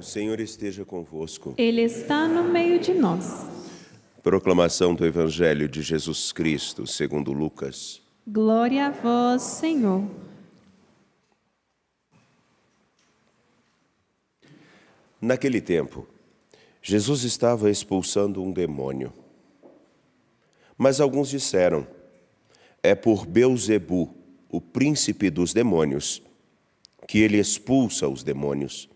Senhor esteja convosco. Ele está no meio de nós. Proclamação do Evangelho de Jesus Cristo, segundo Lucas. Glória a vós, Senhor. Naquele tempo, Jesus estava expulsando um demônio. Mas alguns disseram: é por Beelzebu, o príncipe dos demônios, que ele expulsa os demônios.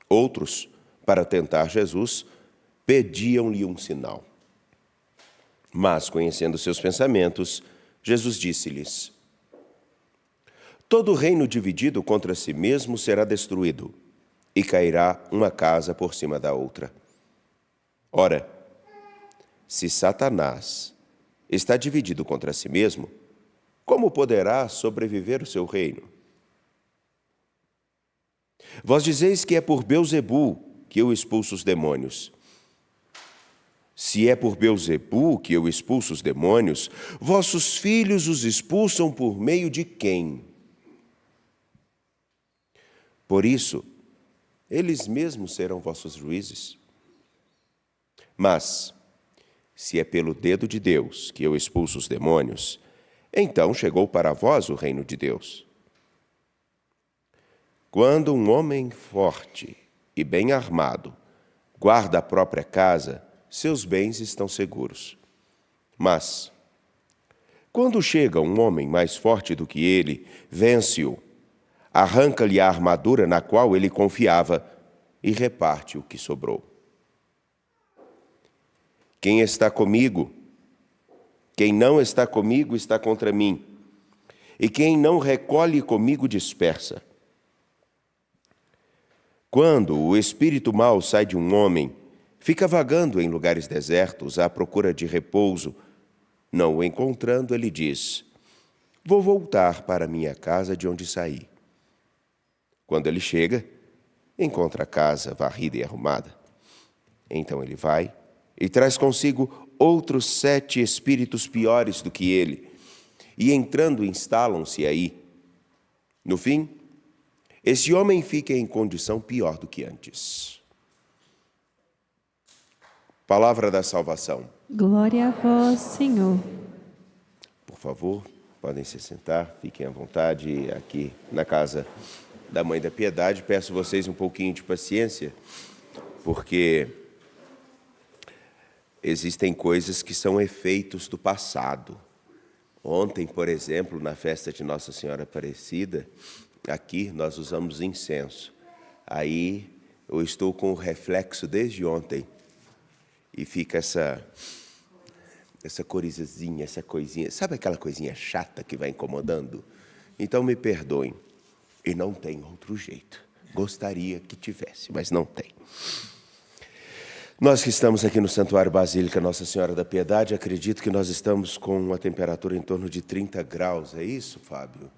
Outros, para tentar Jesus, pediam-lhe um sinal. Mas, conhecendo seus pensamentos, Jesus disse-lhes: todo reino dividido contra si mesmo será destruído, e cairá uma casa por cima da outra. Ora, se Satanás está dividido contra si mesmo, como poderá sobreviver o seu reino? Vós dizeis que é por Beelzebu que eu expulso os demônios. Se é por Beelzebu que eu expulso os demônios, vossos filhos os expulsam por meio de quem? Por isso, eles mesmos serão vossos juízes. Mas, se é pelo dedo de Deus que eu expulso os demônios, então chegou para vós o reino de Deus. Quando um homem forte e bem armado guarda a própria casa, seus bens estão seguros. Mas, quando chega um homem mais forte do que ele, vence-o, arranca-lhe a armadura na qual ele confiava e reparte o que sobrou. Quem está comigo? Quem não está comigo está contra mim. E quem não recolhe comigo dispersa. Quando o espírito mau sai de um homem, fica vagando em lugares desertos à procura de repouso. Não o encontrando, ele diz: vou voltar para minha casa de onde saí. Quando ele chega, encontra a casa varrida e arrumada. Então ele vai e traz consigo outros 7 espíritos piores do que ele, e entrando instalam-se aí. No fim, esse homem fica em condição pior do que antes. Palavra da salvação. Glória a vós, Senhor. Por favor, podem se sentar, fiquem à vontade aqui na casa da Mãe da Piedade. Peço vocês um pouquinho de paciência, porque existem coisas que são efeitos do passado. Ontem, por exemplo, na festa de Nossa Senhora Aparecida, aqui nós usamos incenso. Aí eu estou com o reflexo desde ontem e fica essa corizazinha, essa coisinha. Sabe aquela coisinha chata que vai incomodando? Então me perdoem. E não tem outro jeito. Gostaria que tivesse, mas não tem. Nós que estamos aqui no Santuário Basílica Nossa Senhora da Piedade, acredito que nós estamos com uma temperatura em torno de 30 graus. É isso, Fábio?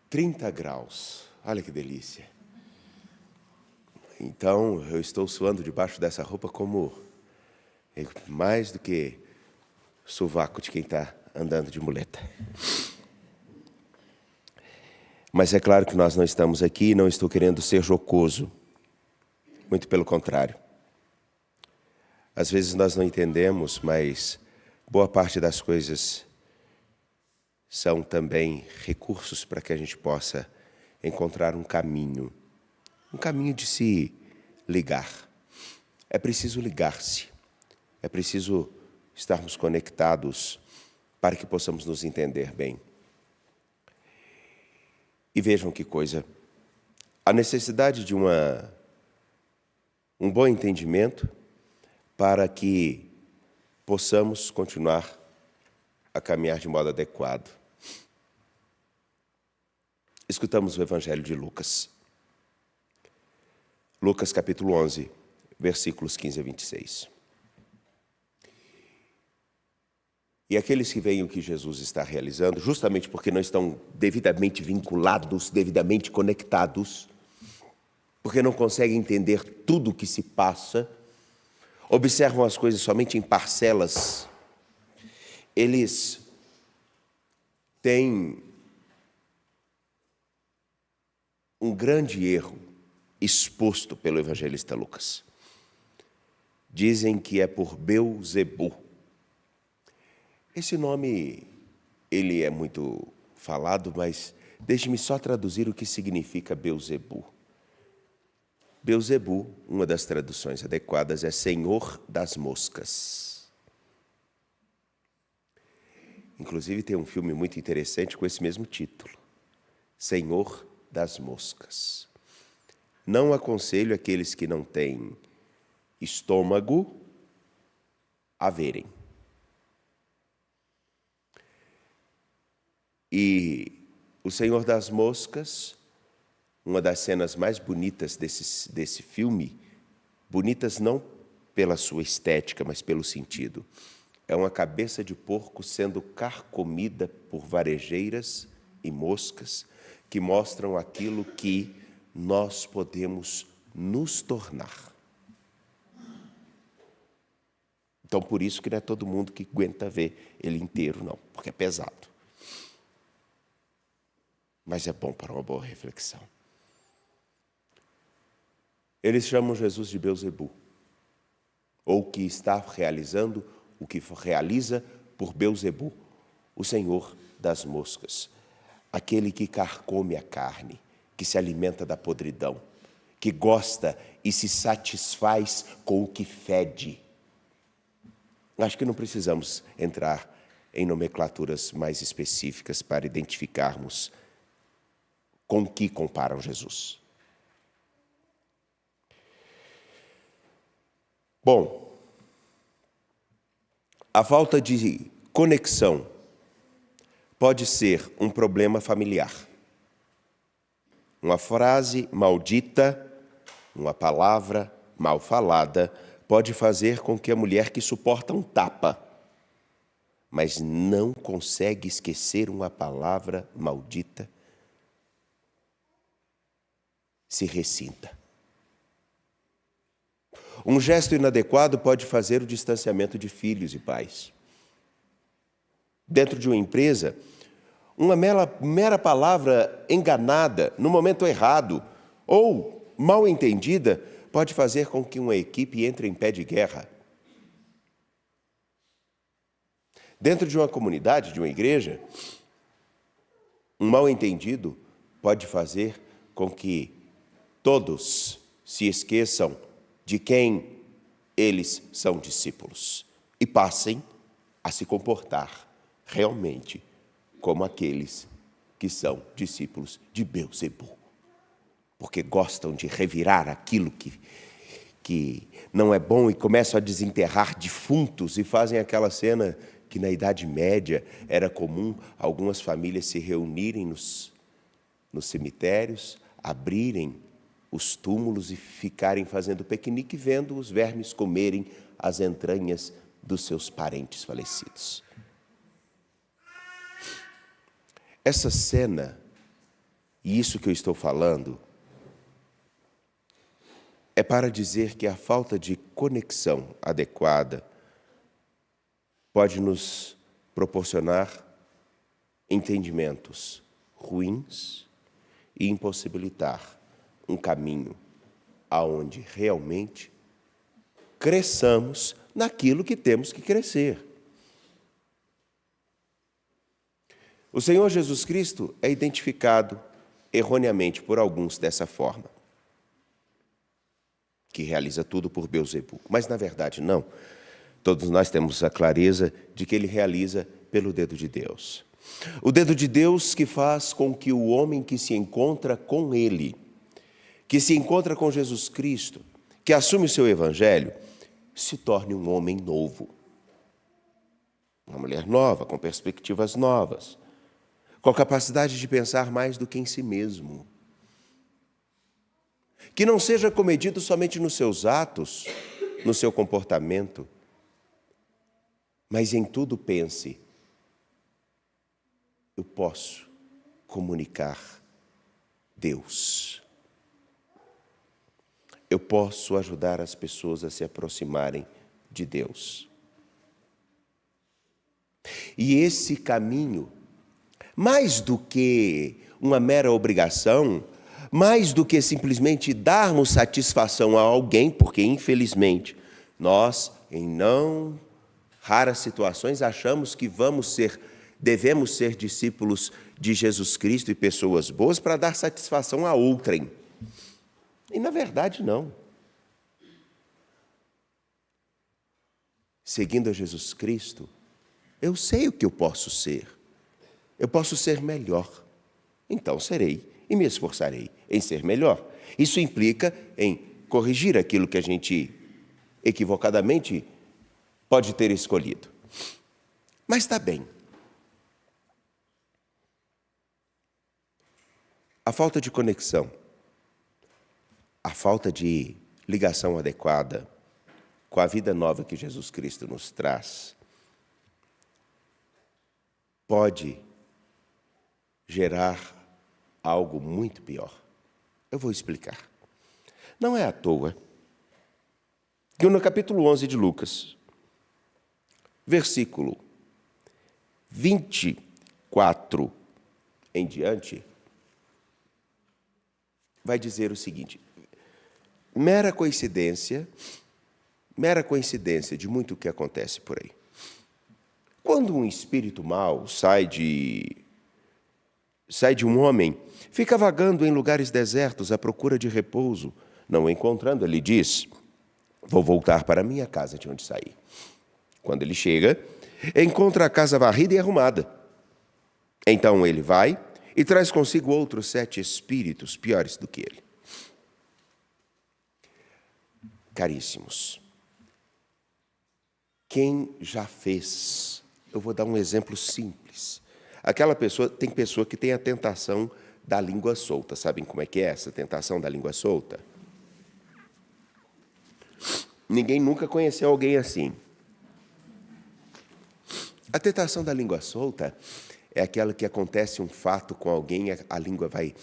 30 graus. Olha que delícia. Então, eu estou suando debaixo dessa roupa como mais do que sovaco de quem está andando de muleta. Mas é claro que nós não estamos aqui e não estou querendo ser jocoso. Muito pelo contrário. Às vezes nós não entendemos, mas boa parte das coisas são também recursos para que a gente possa encontrar um caminho de se ligar. É preciso ligar-se. É preciso estarmos conectados para que possamos nos entender bem. E vejam que coisa, a necessidade de um bom entendimento para que possamos continuar a caminhar de modo adequado. Escutamos o Evangelho de Lucas. Lucas capítulo 11, versículos 15 a 26. E aqueles que veem o que Jesus está realizando, justamente porque não estão devidamente vinculados, devidamente conectados, porque não conseguem entender tudo o que se passa, observam as coisas somente em parcelas, eles têm um grande erro exposto pelo evangelista Lucas. Dizem que é por Belzebu. Esse nome, ele é muito falado, mas deixe-me só traduzir o que significa Belzebu. Belzebu, uma das traduções adequadas, é Senhor das Moscas. Inclusive tem um filme muito interessante com esse mesmo título, Senhor das Moscas. Não aconselho aqueles que não têm estômago a verem. E o Senhor das Moscas, uma das cenas mais bonitas desse filme, bonitas não pela sua estética, mas pelo sentido, é uma cabeça de porco sendo carcomida por varejeiras e moscas que mostram aquilo que nós podemos nos tornar. Então, por isso que não é todo mundo que aguenta ver ele inteiro, não, porque é pesado. Mas é bom para uma boa reflexão. Eles chamam Jesus de Belzebu, ou que está realizando o que realiza por Belzebu, o Senhor das Moscas, aquele que carcome a carne, que se alimenta da podridão, que gosta e se satisfaz com o que fede. Acho que não precisamos entrar em nomenclaturas mais específicas para identificarmos com que comparam Jesus. Bom, a falta de conexão pode ser um problema familiar. Uma frase maldita, uma palavra mal falada, pode fazer com que a mulher que suporta um tapa, mas não consegue esquecer uma palavra maldita, se ressinta. Um gesto inadequado pode fazer o distanciamento de filhos e pais. Dentro de uma empresa, uma mera palavra enganada no momento errado ou mal entendida pode fazer com que uma equipe entre em pé de guerra. Dentro de uma comunidade, de uma igreja, um mal entendido pode fazer com que todos se esqueçam de quem eles são discípulos e passem a se comportar realmente como aqueles que são discípulos de Belzebu, porque gostam de revirar aquilo que não é bom e começam a desenterrar defuntos e fazem aquela cena que na Idade Média era comum algumas famílias se reunirem nos cemitérios, abrirem os túmulos e ficarem fazendo piquenique, vendo os vermes comerem as entranhas dos seus parentes falecidos. Essa cena, e isso que eu estou falando, é para dizer que a falta de conexão adequada pode nos proporcionar entendimentos ruins e impossibilitar um caminho aonde realmente cresçamos naquilo que temos que crescer. O Senhor Jesus Cristo é identificado erroneamente por alguns dessa forma, que realiza tudo por Belzebu. Mas, na verdade, não. Todos nós temos a clareza de que ele realiza pelo dedo de Deus. O dedo de Deus que faz com que o homem que se encontra com ele, que se encontra com Jesus Cristo, que assume o seu evangelho, se torne um homem novo. Uma mulher nova, com perspectivas novas, com capacidade de pensar mais do que em si mesmo. Que não seja comedido somente nos seus atos, no seu comportamento, mas em tudo pense: eu posso comunicar Deus. Eu posso ajudar as pessoas a se aproximarem de Deus. E esse caminho, mais do que uma mera obrigação, mais do que simplesmente darmos satisfação a alguém, porque infelizmente nós, em não raras situações, achamos que devemos ser discípulos de Jesus Cristo e pessoas boas para dar satisfação a outrem. E na verdade não. Seguindo a Jesus Cristo, eu sei o que eu posso ser. Eu posso ser melhor. Então serei e me esforçarei em ser melhor. Isso implica em corrigir aquilo que a gente equivocadamente pode ter escolhido. Mas está bem. A falta de conexão, a falta de ligação adequada com a vida nova que Jesus Cristo nos traz, pode gerar algo muito pior. Eu vou explicar. Não é à toa que no capítulo 11 de Lucas, versículo 24 em diante, vai dizer o seguinte: mera coincidência de muito o que acontece por aí. Quando um espírito mau sai de um homem, fica vagando em lugares desertos à procura de repouso. Não encontrando, ele diz: vou voltar para minha casa de onde saí. Quando ele chega, encontra a casa varrida e arrumada. Então ele vai e traz consigo outros 7 espíritos piores do que ele. Caríssimos, quem já fez? Eu vou dar um exemplo simples. Tem pessoa que tem a tentação da língua solta. Sabem como é que é essa tentação da língua solta? Ninguém nunca conheceu alguém assim. A tentação da língua solta é aquela que acontece um fato com alguém, a língua vai...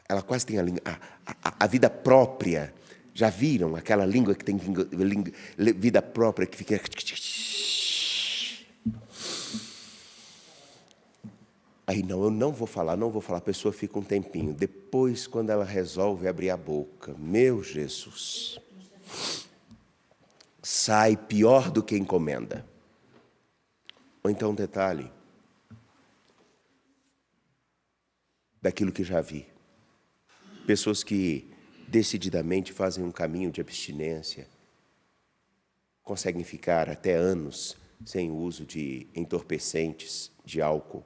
Ela quase tem a vida própria. Já viram aquela língua que tem vida própria, que fica... Aí eu não vou falar, a pessoa fica um tempinho. Depois, quando ela resolve abrir a boca, meu Jesus, sai pior do que encomenda. Ou então, detalhe, daquilo que já vi. Pessoas que decididamente fazem um caminho de abstinência, conseguem ficar até anos sem o uso de entorpecentes, de álcool.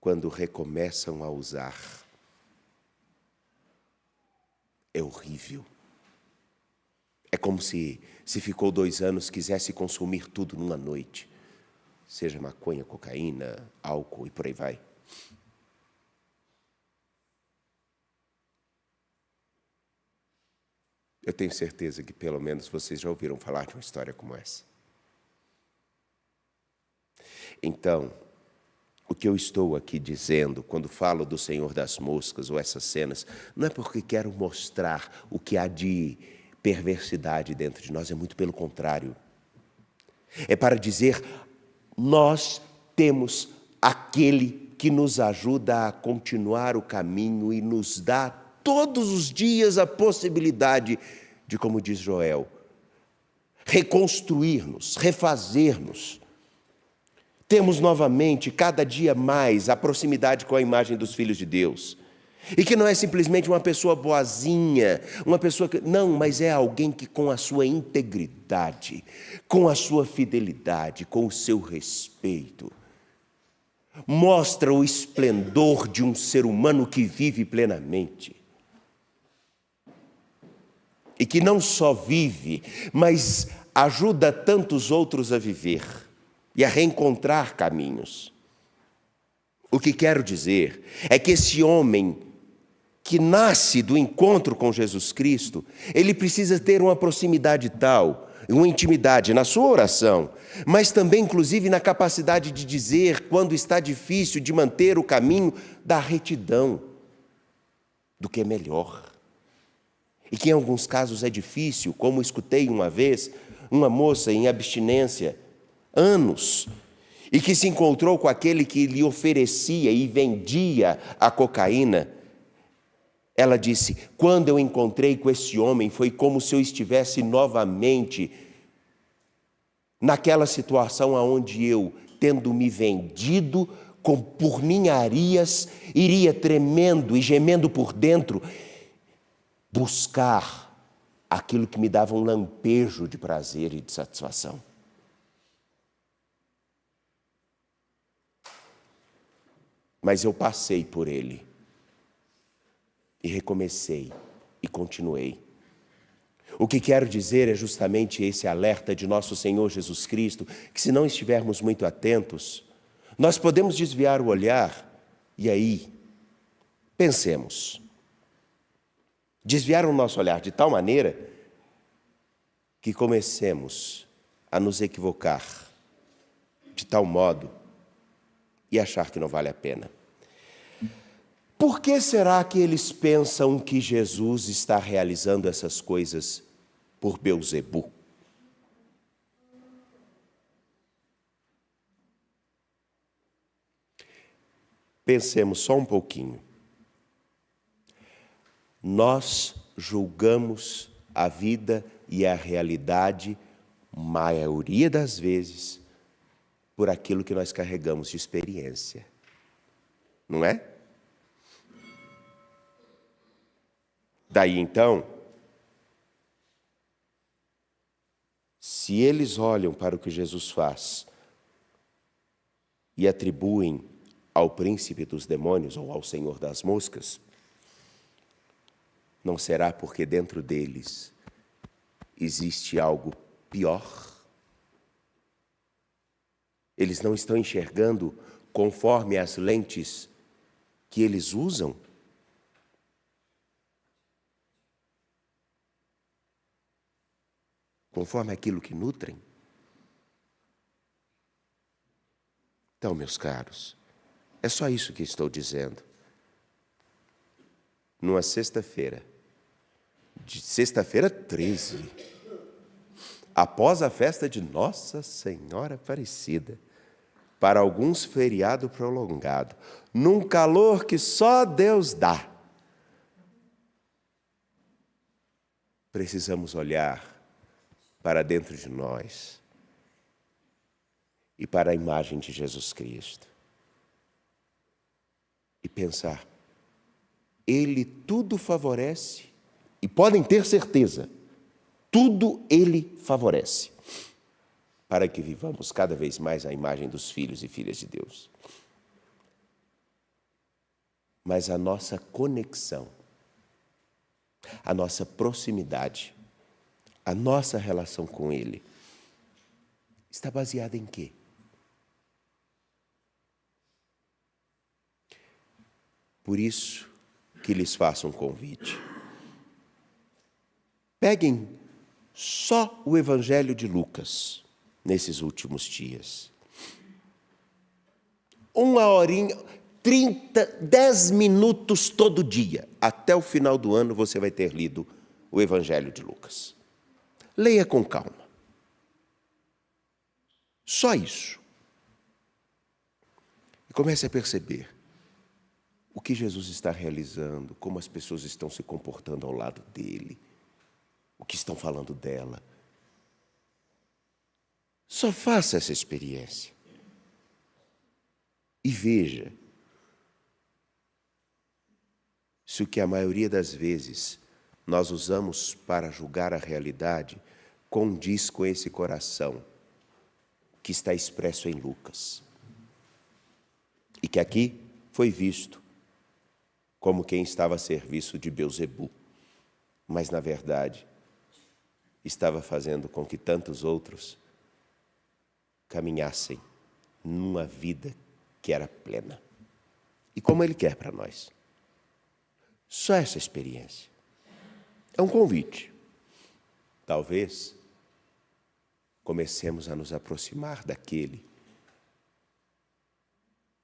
Quando recomeçam a usar, é horrível. É como se ficou 2 anos, quisesse consumir tudo numa noite. Seja maconha, cocaína, álcool e por aí vai. Eu tenho certeza que pelo menos vocês já ouviram falar de uma história como essa. Então, o que eu estou aqui dizendo, quando falo do Senhor das Moscas ou essas cenas, não é porque quero mostrar o que há de perversidade dentro de nós, é muito pelo contrário. É para dizer, nós temos aquele que nos ajuda a continuar o caminho e nos dá todos os dias a possibilidade de, como diz Joel, reconstruir-nos, refazer-nos. Temos novamente, cada dia mais, a proximidade com a imagem dos filhos de Deus. E que não é simplesmente uma pessoa boazinha, uma pessoa que... Não, mas é alguém que com a sua integridade, com a sua fidelidade, com o seu respeito, mostra o esplendor de um ser humano que vive plenamente. E que não só vive, mas ajuda tantos outros a viver e a reencontrar caminhos. O que quero dizer é que esse homem que nasce do encontro com Jesus Cristo, ele precisa ter uma proximidade tal, uma intimidade na sua oração, mas também, inclusive, na capacidade de dizer, quando está difícil, de manter o caminho da retidão, do que é melhor. E que em alguns casos é difícil, como escutei uma vez, uma moça em abstinência, anos, e que se encontrou com aquele que lhe oferecia e vendia a cocaína, Ela disse: quando eu encontrei com esse homem, foi como se eu estivesse novamente naquela situação onde eu, tendo me vendido por ninharias, iria tremendo e gemendo por dentro, buscar aquilo que me dava um lampejo de prazer e de satisfação. Mas eu passei por ele e recomecei e continuei. O que quero dizer é justamente esse alerta de nosso Senhor Jesus Cristo, que se não estivermos muito atentos, nós podemos desviar o olhar e aí, pensemos. Desviar o nosso olhar de tal maneira que comecemos a nos equivocar de tal modo e achar que não vale a pena. Por que será que eles pensam que Jesus está realizando essas coisas por Beelzebu? Pensemos só um pouquinho. Nós julgamos a vida e a realidade, maioria das vezes, por aquilo que nós carregamos de experiência. Não é? Daí então, se eles olham para o que Jesus faz e atribuem ao príncipe dos demônios ou ao senhor das moscas, não será porque dentro deles existe algo pior? Eles não estão enxergando conforme as lentes que eles usam? Conforme aquilo que nutrem? Então, meus caros, é só isso que estou dizendo. Numa sexta-feira, de sexta-feira 13, após a festa de Nossa Senhora Aparecida, para alguns feriado prolongado, num calor que só Deus dá, precisamos olhar para dentro de nós e para a imagem de Jesus Cristo e pensar: Ele tudo favorece, e podem ter certeza, tudo Ele favorece, para que vivamos cada vez mais a imagem dos filhos e filhas de Deus. Mas a nossa conexão, a nossa proximidade, a nossa relação com Ele, está baseada em quê? Por isso que lhes faço um convite. Peguem só o Evangelho de Lucas, nesses últimos dias. 1 horinha, 10 minutos todo dia. Até o final do ano você vai ter lido o Evangelho de Lucas. Leia com calma. Só isso. E comece a perceber o que Jesus está realizando, como as pessoas estão se comportando ao lado dele, o que estão falando dela. Só faça essa experiência. E veja se o que a maioria das vezes nós usamos para julgar a realidade condiz com esse coração que está expresso em Lucas. E que aqui foi visto como quem estava a serviço de Beelzebu, mas na verdade estava fazendo com que tantos outros caminhassem numa vida que era plena. E como Ele quer para nós. Só essa experiência. É um convite. Talvez comecemos a nos aproximar daquele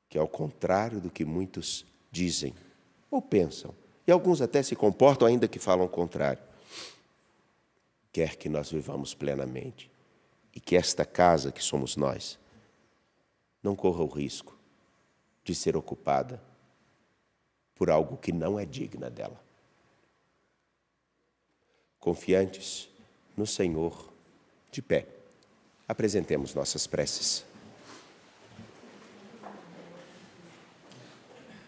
que, ao contrário do que muitos dizem ou pensam, e alguns até se comportam ainda que falam o contrário, quer que nós vivamos plenamente e que esta casa que somos nós não corra o risco de ser ocupada por algo que não é digna dela. confiantes no Senhor. De pé, apresentemos nossas preces.